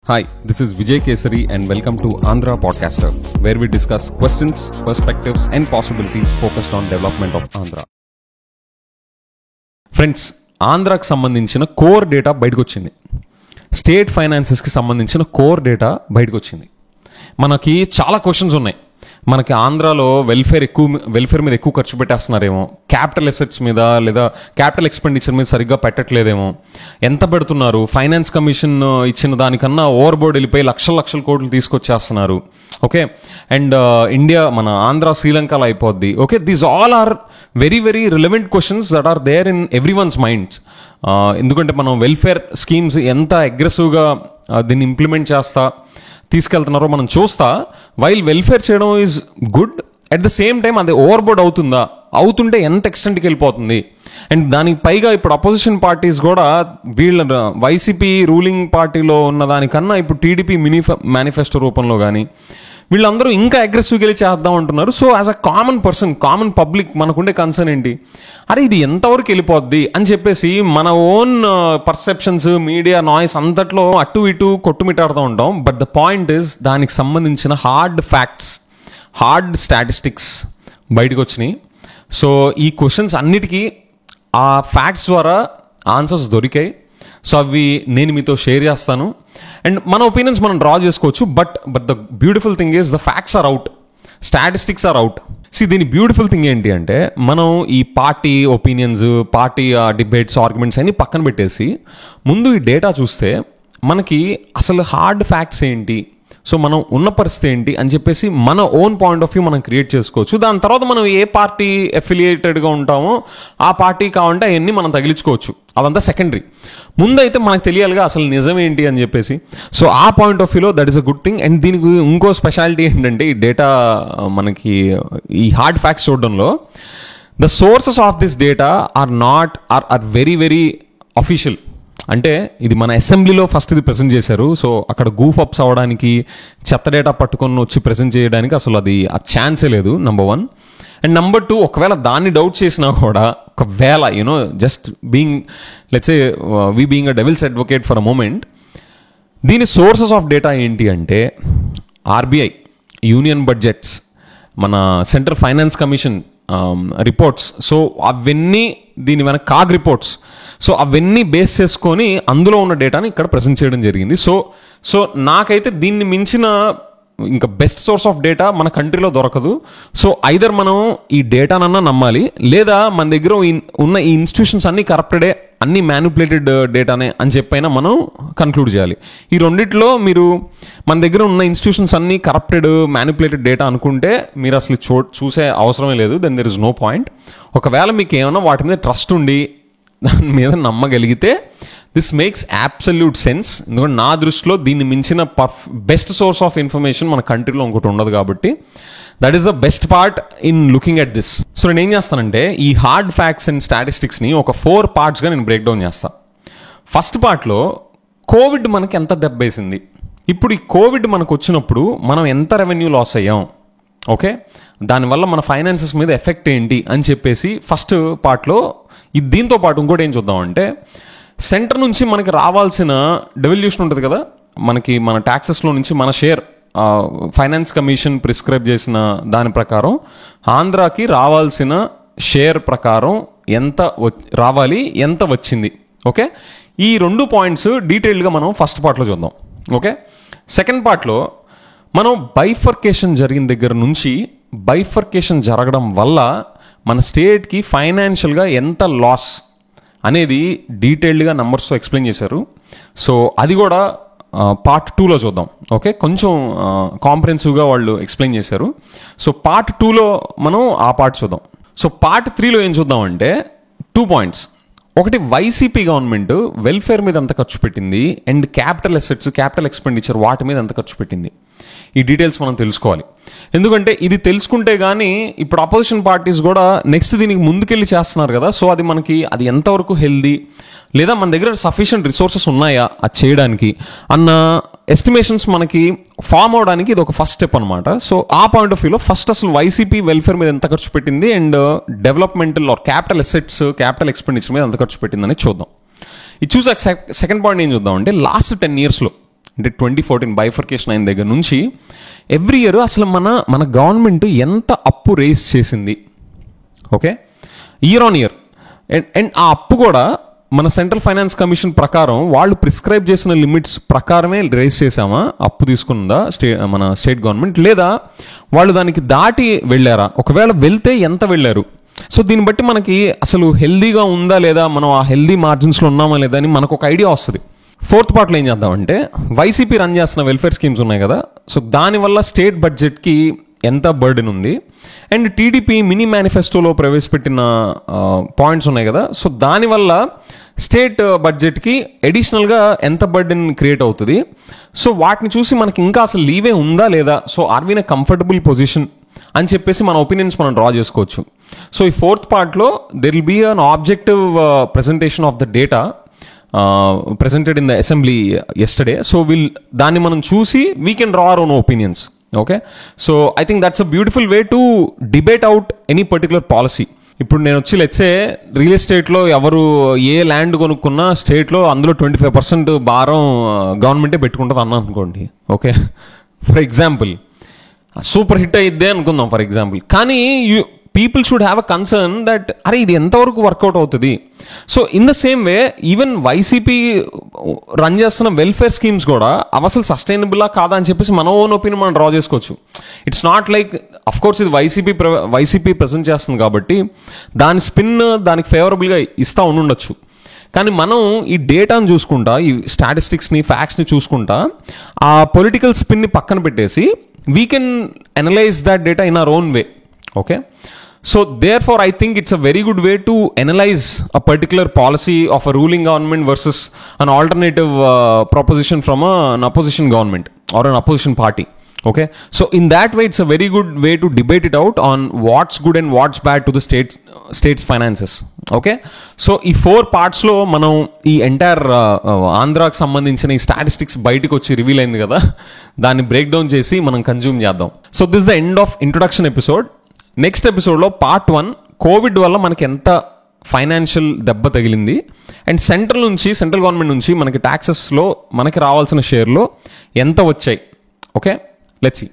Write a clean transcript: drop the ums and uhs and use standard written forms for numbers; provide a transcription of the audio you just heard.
Hi, this is Vijay Kesari and welcome to Andhra Podcaster, where we discuss questions, perspectives and possibilities focused on development of Andhra. Friends, ఆంధ్రాకి సంబంధించిన core data బయటకు వచ్చింది. State ఫైనాన్సెస్కి సంబంధించిన core data బయటకు వచ్చింది. మనకి చాలా questions ఉన్నాయి. మనకి ఆంధ్రాలో వెల్ఫేర్ మీద ఎక్కువ ఖర్చు పెట్టేస్తున్నారేమో, క్యాపిటల్ అసెట్స్ మీద లేదా క్యాపిటల్ ఎక్స్పెండిచర్ మీద సరిగ్గా పెట్టట్లేదేమో, ఎంత పెడుతున్నారు, ఫైనాన్స్ కమిషన్ ఇచ్చిన దానికన్నా ఓవర్ బోర్డ్ వెళ్ళిపోయి లక్షల కోట్లు తీసుకొచ్చేస్తున్నారు. ఓకే, అండ్ ఇండియా మన ఆంధ్ర శ్రీలంకలో అయిపోద్ది. Okay, these all are very relevant questions that are there in everyone's minds. ఎందుకంటే మనం వెల్ఫేర్ స్కీమ్స్ ఎంత అగ్రెసివ్గా దీన్ని ఇంప్లిమెంట్ తీసుకెళ్తున్నారో మనం చూస్తా. వైల్ వెల్ఫేర్ చేయడం is good, at the same time అది ఓవర్బోర్డ్ అవుతుంటే ఎంత ఎక్స్టెంట్కి వెళ్ళిపోతుంది. అండ్ దానికి పైగా ఇప్పుడు అపోజిషన్ పార్టీస్ కూడా వీళ్ళ వైసీపీ రూలింగ్ పార్టీలో ఉన్న దానికన్నా ఇప్పుడు టీడీపీ మేనిఫెస్టో రూపంలో కానీ వీళ్ళందరూ ఇంకా అగ్రెసివ్గా వెళ్ళి చేద్దాం అంటున్నారు. So as a common public మనకుండే కన్సర్న్ ఏంటి, అరే ఇది ఎంతవరకు వెళ్ళిపోద్ది అని చెప్పేసి మన ఓన్ పర్సెప్షన్స్, మీడియా నాయిస్ అంతట్లో అటు ఇటు కొట్టుమిట్టాడుతూ ఉంటాం. బట్ ద పాయింట్ ఇస్ దానికి సంబంధించిన హార్డ్ ఫ్యాక్ట్స్, హార్డ్ స్టాటిస్టిక్స్ బయటకు వచ్చినాయి. సో ఈ క్వశ్చన్స్ అన్నిటికీ ఆ ఫ్యాక్ట్స్ ద్వారా ఆన్సర్స్ దొరికాయి. సో అవి నేను మీతో షేర్ చేస్తాను అండ్ మన ఒపీనియన్స్ మనం డ్రా చేసుకోవచ్చు. But the beautiful thing is the facts are out, statistics are out. దీని బ్యూటిఫుల్ థింగ్ ఏంటి అంటే, మనం ఈ party opinions, party debates, arguments అన్ని పక్కన పెట్టేసి ముందు ఈ డేటా చూస్తే మనకి అసలు హార్డ్ ఫ్యాక్ట్స్ ఏంటి, సో మనం ఉన్న పరిస్థితి ఏంటి అని చెప్పేసి మన ఓన్ పాయింట్ ఆఫ్ వ్యూ మనం క్రియేట్ చేసుకోవచ్చు. దాని తర్వాత మనం ఏ పార్టీ అఫిలియేటెడ్గా ఉంటామో ఆ పార్టీ కావాలంటే అవన్నీ మనం తగిలించుకోవచ్చు, అదంతా సెకండరీ. ముందైతే మనకు తెలియాలిగా అసలు నిజం ఏంటి అని చెప్పేసి. సో ఆ పాయింట్ ఆఫ్ వ్యూలో that is a good thing. And దీనికి ఇంకో స్పెషాలిటీ ఏంటంటే, ఈ డేటా మనకి ఈ హార్డ్ ఫ్యాక్ట్స్ చూడడంలో the sources of this data are very official. అంటే ఇది మన అసెంబ్లీలో ఫస్ట్ ఇది ప్రెజెంట్ చేశారు. సో అక్కడ గూఫ్ అప్స్ అవ్వడానికి, చెత్త డేటా పట్టుకొని వచ్చి ప్రెజెంట్ చేయడానికి అసలు అది ఆ ఛాన్సే లేదు, నెంబర్ 1. అండ్ నెంబర్ 2, ఒకవేళ దాన్ని డౌట్ చేసినా కూడా, ఒకవేళ just let's say we being a devil's advocate for a moment, దీని సోర్సెస్ ఆఫ్ డేటా ఏంటి అంటే ఆర్బీఐ, యూనియన్ బడ్జెట్స్, మన central finance commission reports. So అవన్నీ దీని వెనక కాగ్ రిపోర్ట్స్. సో అవన్నీ బేస్ చేసుకొని అందులో ఉన్న డేటాని ఇక్కడ ప్రజెంట్ చేయడం జరిగింది. సో నాకైతే దీన్ని మించిన ఇంకా బెస్ట్ సోర్స్ ఆఫ్ డేటా మన కంట్రీలో దొరకదు. సో ఐదర్ మనం ఈ డేటానన్నా నమ్మాలి, లేదా మన దగ్గర ఉన్న ఈ ఇన్స్టిట్యూషన్స్ అన్నీ కరప్టెడే, అన్ని మ్యానిపులేటెడ్ డేటానే అని చెప్పైనా మనం కన్క్లూడ్ చేయాలి. ఈ రెండిట్లో మీరు మన దగ్గర ఉన్న ఇన్స్టిట్యూషన్స్ అన్నీ కరప్టెడ్, మ్యానిపులేటెడ్ డేటా అనుకుంటే మీరు అసలు చూసే అవసరమే లేదు. Then there is no point. ఒకవేళ మీకు ఏమైనా వాటి మీద ట్రస్ట్ ఉండి దాని మీద నమ్మగలిగితే దిస్ మేక్స్ అబ్సల్యూట్ సెన్స్. ఎందుకంటే నా దృష్టిలో దీన్ని మించిన బెస్ట్ సోర్స్ ఆఫ్ ఇన్ఫర్మేషన్ మన కంట్రీలో ఇంకోటి ఉండదు. కాబట్టి that is the best part in looking at this. So నేను ఏం చేస్తానంటే, ఈ హార్డ్ ఫ్యాక్ట్స్ అండ్ స్టాటిస్టిక్స్ని ఒక 4 పార్ట్స్గా నేను బ్రేక్ డౌన్ చేస్తాను. ఫస్ట్ పార్ట్లో కోవిడ్ మనకి ఎంత దెబ్బేసింది, ఇప్పుడు ఈ కోవిడ్ మనకు వచ్చినప్పుడు మనం ఎంత రెవెన్యూ లాస్ అయ్యాం, ఓకే, దానివల్ల మన ఫైనాన్సెస్ మీద ఎఫెక్ట్ ఏంటి అని చెప్పేసి ఫస్ట్ పార్ట్లో. దీంతో పాటు ఇంకోటి ఏం చూద్దామంటే, సెంటర్ నుంచి మనకి రావాల్సిన డెవల్యూషన్ ఉంటుంది కదా, మనకి మన ట్యాక్సెస్లో నుంచి మన షేర్ ఫైనాన్స్ కమిషన్ ప్రిస్క్రైబ్ చేసిన దాని ప్రకారం ఆంధ్రాకి రావాల్సిన షేర్ ప్రకారం ఎంత రావాలి, ఎంత వచ్చింది. ఓకే, ఈ 2 పాయింట్స్ డీటెయిల్డ్గా మనం ఫస్ట్ పార్ట్లో చూద్దాం. ఓకే, సెకండ్ పార్ట్లో మనం బైఫర్కేషన్ జరిగిన దగ్గర నుంచి బైఫర్కేషన్ జరగడం వల్ల మన స్టేట్కి ఫైనాన్షియల్గా ఎంత లాస్ అనేది డీటెయిల్డ్గా నెంబర్స్తో ఎక్స్ప్లెయిన్ చేశారు. సో అది కూడా పార్ట్ 2లో చూద్దాం. ఓకే, కొంచెం కాంప్రహెన్సివ్గా వాళ్ళు ఎక్స్ప్లెయిన్ చేశారు. సో పార్ట్ 2లో మనం ఆ పార్ట్ చూద్దాం. సో పార్ట్ 3లో ఏం చూద్దామంటే 2 పాయింట్స్. ఒకటి, వైసీపీ గవర్నమెంట్ వెల్ఫేర్ మీద ఎంత ఖర్చు పెట్టింది, and capital assets, capital expenditure వాటి మీద ఎంత ఖర్చు పెట్టింది. ఈ డీటెయిల్స్ మనం తెలుసుకోవాలి. ఎందుకంటే ఇది తెలుసుకుంటే కానీ ఇప్పుడు అపోజిషన్ పార్టీస్ కూడా నెక్స్ట్ దీనికి ముందుకెళ్ళి చేస్తున్నారు కదా. సో అది మనకి అది ఎంతవరకు హెల్దీ, లేదా మన దగ్గర సఫిషియంట్ రిసోర్సెస్ ఉన్నాయా అది చేయడానికి అన్న ఎస్టిమేషన్స్ మనకి ఫామ్ అవడానికి ఇది ఒక ఫస్ట్ స్టెప్ అనమాట. సో ఆ పాయింట్ ఆఫ్ వ్యూలో ఫస్ట్ అసలు వైసీపీ వెల్ఫేర్ మీద ఎంత ఖర్చు పెట్టింది, and developmental or capital assets, capital expenditure మీద ఎంత ఖర్చు పెట్టిందని చూద్దాం. ఇది చూసాక సెకండ్ పాయింట్ ఏం చూద్దాం అంటే, లాస్ట్ 10 yearsలో అంటే 2014 బైఫర్కేషన్ అయిన దగ్గర నుంచి ఎవ్రీ ఇయర్ అసలు మన గవర్నమెంట్ ఎంత అప్పు రేస్ చేసింది, okay, year on year. And ఆ అప్పు కూడా మన సెంట్రల్ ఫైనాన్స్ కమిషన్ ప్రకారం వాళ్ళు ప్రిస్క్రైబ్ చేసిన లిమిట్స్ ప్రకారమే రేస్ చేసామా, అప్పు తీసుకుందా మన స్టేట్ గవర్నమెంట్, లేదా వాళ్ళు దానికి దాటి వెళ్ళారా, ఒకవేళ వెళ్తే ఎంత వెళ్ళారు. సో దీన్ని బట్టి మనకి అసలు హెల్దీగా ఉందా లేదా, మనం ఆ హెల్దీ మార్జిన్స్లో ఉన్నామా లేదా అని మనకు ఒక ఐడియా వస్తుంది. ఫోర్త్ పార్ట్లో ఏం చేద్దామంటే, వైసీపీ రన్ చేస్తున్న వెల్ఫేర్ స్కీమ్స్ ఉన్నాయి కదా, సో దానివల్ల స్టేట్ బడ్జెట్కి ఎంత బర్డెన్ ఉంది, అండ్ టీడీపీ మినీ మేనిఫెస్టోలో ప్రవేశపెట్టిన పాయింట్స్ ఉన్నాయి కదా, సో దానివల్ల స్టేట్ బడ్జెట్కి అడిషనల్గా ఎంత బర్డెన్ క్రియేట్ అవుతుంది. సో వాటిని చూసి మనకి ఇంకా అసలు లీవే ఉందా లేదా, so are we in a comfortable position అని చెప్పేసి మన ఒపీనియన్స్ మనం డ్రా చేసుకోవచ్చు. సో ఈ ఫోర్త్ పార్ట్లో there will be an objective presentation of the data presented in the assembly yesterday. So దాన్ని మనం చూసి we can draw our own opinions. Okay, so I think that's a beautiful way to debate out any particular policy. ఇప్పుడు నేను వచ్చి let's say real ఎస్టేట్లో ఎవరు ఏ land కొనుక్కున్నా స్టేట్లో అందులో 25% భారం గవర్నమెంటే పెట్టుకుంటుంది అన్నా అనుకోండి, okay, for example super hit అయిద్దే అనుకుందాం ఫర్ ఎగ్జాంపుల్. కానీ people should have a concern that అరే ఇది ఎంతవరకు వర్కౌట్ అవుతుంది. So in the same way even YCP run చేస్తున్న వెల్ఫేర్ స్కీమ్స్ కూడా అవి అసలు సస్టైనబుల్లా కాదా అని చెప్పేసి మన ఓన్ ఒపీనియన్ మనం డ్రా చేసుకోవచ్చు. It's not like, of course ఇది వైసీపీ ప్రెజెంట్ చేస్తుంది కాబట్టి దాని స్పిన్ దానికి ఫేవరబుల్గా ఇస్తూ ఉండొచ్చు. కానీ మనం ఈ డేటాను చూసుకుంటా, ఈ స్టాటిస్టిక్స్ని ఫ్యాక్ట్స్ని చూసుకుంటా, ఆ పొలిటికల్ స్పిన్ని పక్కన పెట్టేసి we can analyse that data in our own way. Okay, so therefore I think it's a very good way to analyze a particular policy of a ruling government versus an alternative proposition from an opposition government or an opposition party. Okay, so in that way it's a very good way to debate it out on what's good and what's bad to the state's finances. Okay, so ఈ 4 పార్ట్స్లో మనం ఈ entire ఆంధ్రాకి సంబంధించిన ఈ statistics బయటకు వచ్చి reveal అయింది కదా, దాన్ని బ్రేక్ డౌన్ చేసి మనం కన్జ్యూమ్ చేద్దాం. So this the end of introduction episode. Next ఎపిసోడ్లో పార్ట్ 1 కోవిడ్ వల్ల మనకి ఎంత ఫైనాన్షియల్ దెబ్బ తగిలింది, అండ్ సెంట్రల్ గవర్నమెంట్ నుంచి మనకి ట్యాక్సెస్లో మనకి రావాల్సిన షేర్లో ఎంత వచ్చాయి. Okay, let's see.